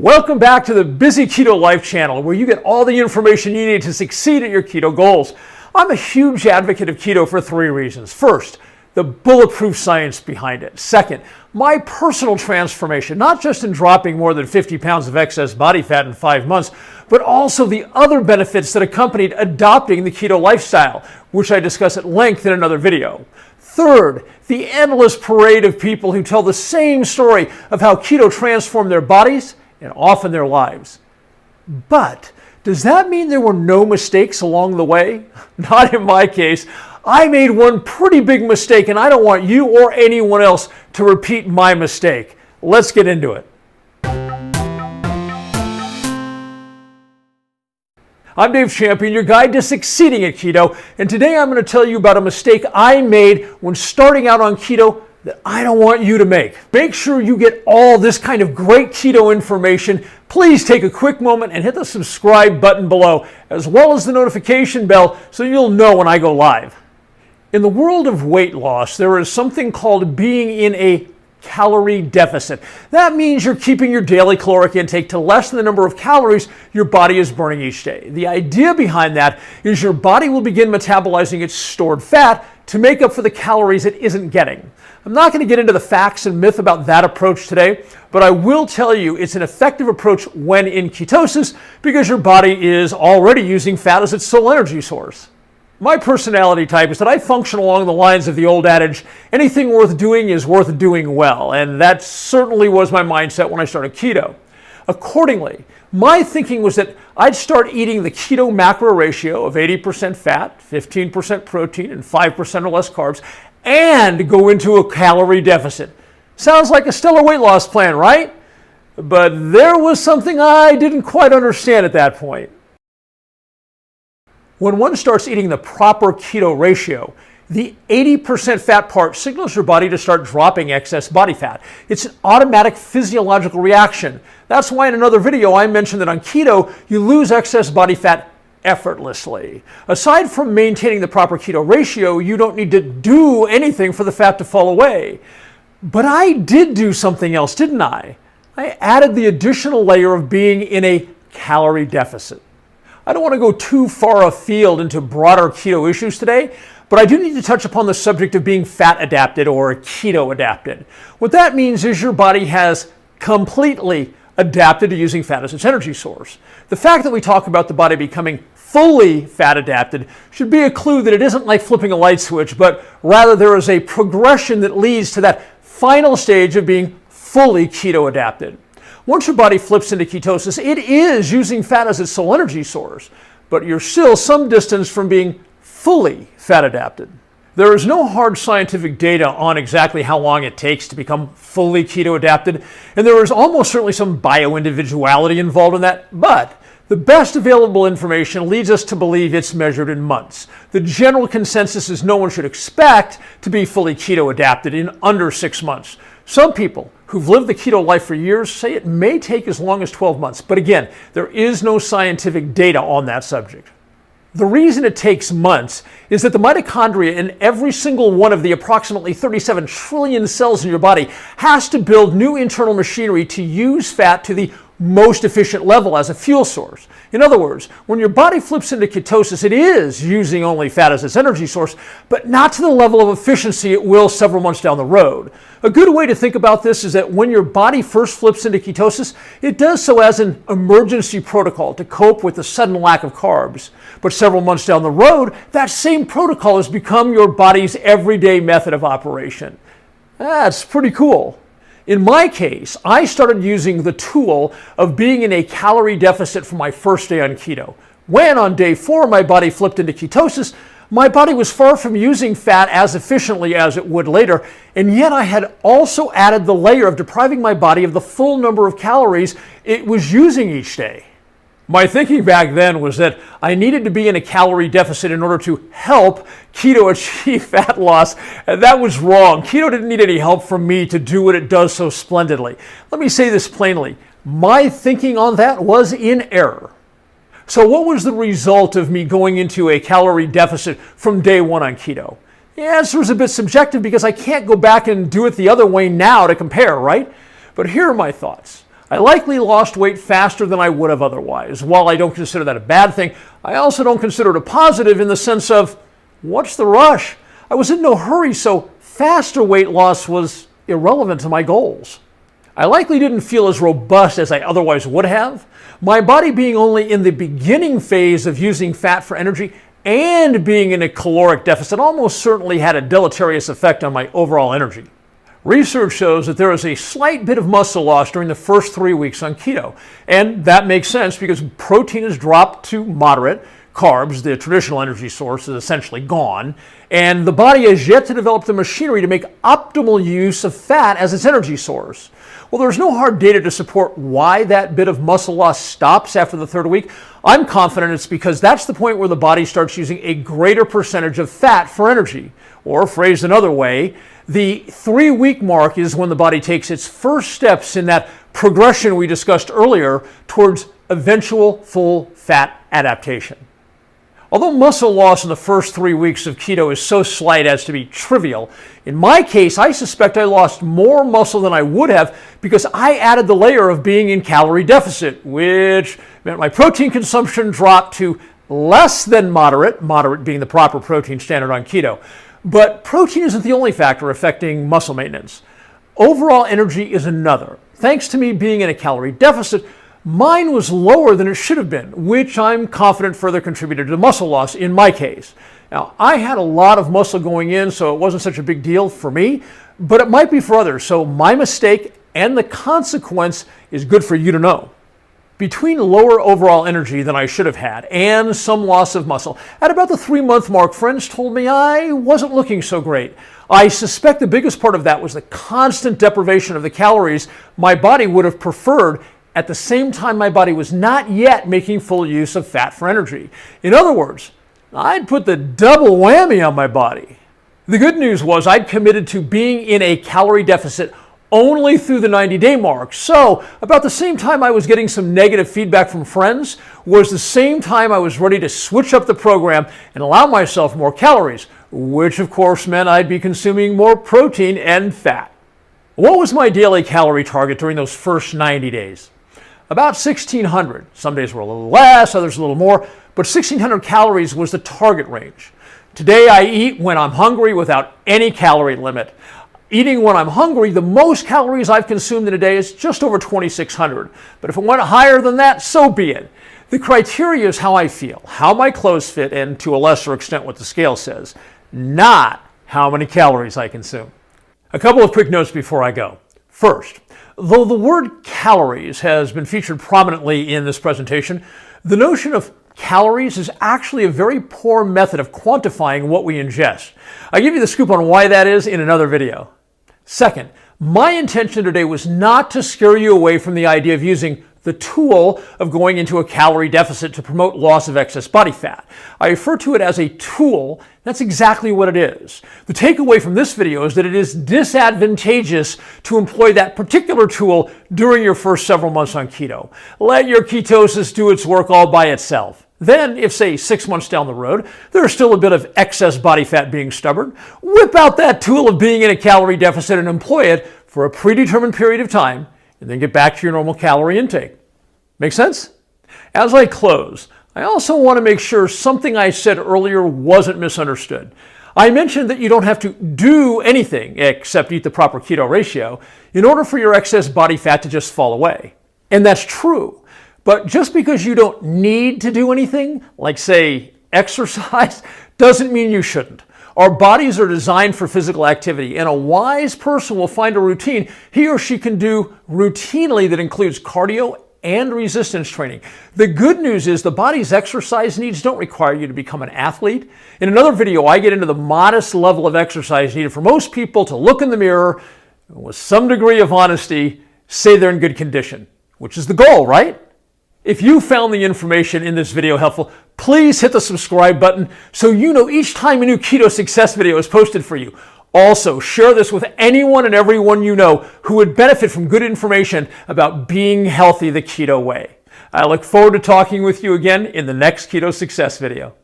Welcome back to the Busy Keto Life channel, where you get all the information you need to succeed at your keto goals. I'm a huge advocate of keto for three reasons. First, the bulletproof science behind it. Second, my personal transformation, not just in dropping more than 50 pounds of excess body fat in 5 months, but also the other benefits that accompanied adopting the keto lifestyle, which I discuss at length in another video. Third, the endless parade of people who tell the same story of how keto transformed their bodies and often their lives. But does that mean there were no mistakes along the way? Not in my case. I made one pretty big mistake, and I don't want you or anyone else to repeat my mistake. Let's get into it. I'm Dave Champion, your guide to succeeding at keto, and today I'm going to tell you about a mistake I made when starting out on keto that I don't want you to make. Make sure you get all this kind of great keto information. Please take a quick moment and hit the subscribe button below, as well as the notification bell so you'll know when I go live. In the world of weight loss, there is something called being in a calorie deficit. That means you're keeping your daily caloric intake to less than the number of calories your body is burning each day. The idea behind that is your body will begin metabolizing its stored fat to make up for the calories it isn't getting. I'm not going to get into the facts and myth about that approach today, but I will tell you it's an effective approach when in ketosis because your body is already using fat as its sole energy source. My personality type is that I function along the lines of the old adage, anything worth doing is worth doing well, and that certainly was my mindset when I started keto. Accordingly, my thinking was that I'd start eating the keto macro ratio of 80% fat, 15% protein, and 5% or less carbs, and go into a calorie deficit. Sounds like a stellar weight loss plan, right? But there was something I didn't quite understand at that point. When one starts eating the proper keto ratio, the 80% fat part signals your body to start dropping excess body fat. It's an automatic physiological reaction. That's why in another video I mentioned that on keto, you lose excess body fat effortlessly. Aside from maintaining the proper keto ratio, you don't need to do anything for the fat to fall away. But I did do something else, didn't I? I added the additional layer of being in a calorie deficit. I don't want to go too far afield into broader keto issues today, but I do need to touch upon the subject of being fat adapted or keto adapted. What that means is your body has completely adapted to using fat as its energy source. The fact that we talk about the body becoming fully fat adapted should be a clue that it isn't like flipping a light switch, but rather there is a progression that leads to that final stage of being fully keto adapted. Once your body flips into ketosis, it is using fat as its sole energy source, but you're still some distance from being fully fat adapted. There is no hard scientific data on exactly how long it takes to become fully keto adapted, and there is almost certainly some bio-individuality involved in that, but the best available information leads us to believe it's measured in months. The general consensus is no one should expect to be fully keto adapted in under 6 months. Some people who've lived the keto life for years say it may take as long as 12 months, but again, there is no scientific data on that subject. The reason it takes months is that the mitochondria in every single one of the approximately 37 trillion cells in your body has to build new internal machinery to use fat to the most efficient level as a fuel source. In other words, when your body flips into ketosis, it is using only fat as its energy source, but not to the level of efficiency it will several months down the road. A good way to think about this is that when your body first flips into ketosis, it does so as an emergency protocol to cope with the sudden lack of carbs. But several months down the road, that same protocol has become your body's everyday method of operation. That's pretty cool. In my case, I started using the tool of being in a calorie deficit for my first day on keto. When on day 4 my body flipped into ketosis, my body was far from using fat as efficiently as it would later, and yet I had also added the layer of depriving my body of the full number of calories it was using each day. My thinking back then was that I needed to be in a calorie deficit in order to help keto achieve fat loss, and that was wrong. Keto didn't need any help from me to do what it does so splendidly. Let me say this plainly. My thinking on that was in error. So what was the result of me going into a calorie deficit from day 1 on keto? The answer is a bit subjective because I can't go back and do it the other way now to compare, right? But here are my thoughts. I likely lost weight faster than I would have otherwise. While I don't consider that a bad thing, I also don't consider it a positive in the sense of, what's the rush? I was in no hurry, so faster weight loss was irrelevant to my goals. I likely didn't feel as robust as I otherwise would have. My body being only in the beginning phase of using fat for energy and being in a caloric deficit almost certainly had a deleterious effect on my overall energy. Research shows that there is a slight bit of muscle loss during the first 3 weeks on keto, and that makes sense because protein is dropped to moderate, carbs, the traditional energy source, is essentially gone, and the body has yet to develop the machinery to make optimal use of fat as its energy source. Well, there's no hard data to support why that bit of muscle loss stops after the third week. I'm confident it's because that's the point where the body starts using a greater percentage of fat for energy. Or phrased another way, the 3-week mark is when the body takes its first steps in that progression we discussed earlier towards eventual full fat adaptation. Although muscle loss in the first 3 weeks of keto is so slight as to be trivial, in my case, I suspect I lost more muscle than I would have because I added the layer of being in calorie deficit, which meant my protein consumption dropped to less than moderate, moderate being the proper protein standard on keto. But protein isn't the only factor affecting muscle maintenance. Overall energy is another. Thanks to me being in a calorie deficit, mine was lower than it should have been, which I'm confident further contributed to muscle loss in my case. Now, I had a lot of muscle going in, so it wasn't such a big deal for me, but it might be for others, so my mistake and the consequence is good for you to know. Between lower overall energy than I should have had and some loss of muscle, at about the 3-month mark, friends told me I wasn't looking so great. I suspect the biggest part of that was the constant deprivation of the calories my body would have preferred at the same time my body was not yet making full use of fat for energy. In other words, I'd put the double whammy on my body. The good news was I'd committed to being in a calorie deficit only through the 90-day mark. So about the same time I was getting some negative feedback from friends was the same time I was ready to switch up the program and allow myself more calories, which of course meant I'd be consuming more protein and fat. What was my daily calorie target during those first 90 days? About 1,600. Some days were a little less, others a little more, but 1,600 calories was the target range. Today I eat when I'm hungry without any calorie limit. Eating when I'm hungry, the most calories I've consumed in a day is just over 2,600. But if it went higher than that, so be it. The criteria is how I feel, how my clothes fit, and to a lesser extent what the scale says, not how many calories I consume. A couple of quick notes before I go. First, though the word calories has been featured prominently in this presentation, the notion of calories is actually a very poor method of quantifying what we ingest. I'll give you the scoop on why that is in another video. Second, my intention today was not to scare you away from the idea of using the tool of going into a calorie deficit to promote loss of excess body fat. I refer to it as a tool. That's exactly what it is. The takeaway from this video is that it is disadvantageous to employ that particular tool during your first several months on keto. Let your ketosis do its work all by itself. Then, if say 6 months down the road, there's still a bit of excess body fat being stubborn, whip out that tool of being in a calorie deficit and employ it for a predetermined period of time, and then get back to your normal calorie intake. Make sense? As I close, I also want to make sure something I said earlier wasn't misunderstood. I mentioned that you don't have to do anything except eat the proper keto ratio in order for your excess body fat to just fall away. And that's true. But just because you don't need to do anything, like say exercise, doesn't mean you shouldn't. Our bodies are designed for physical activity, and a wise person will find a routine he or she can do routinely that includes cardio and resistance training. The good news is the body's exercise needs don't require you to become an athlete. In another video, I get into the modest level of exercise needed for most people to look in the mirror and with some degree of honesty, say they're in good condition, which is the goal, right? If you found the information in this video helpful, please hit the subscribe button so you know each time a new keto success video is posted for you. Also, share this with anyone and everyone you know who would benefit from good information about being healthy the keto way. I look forward to talking with you again in the next keto success video.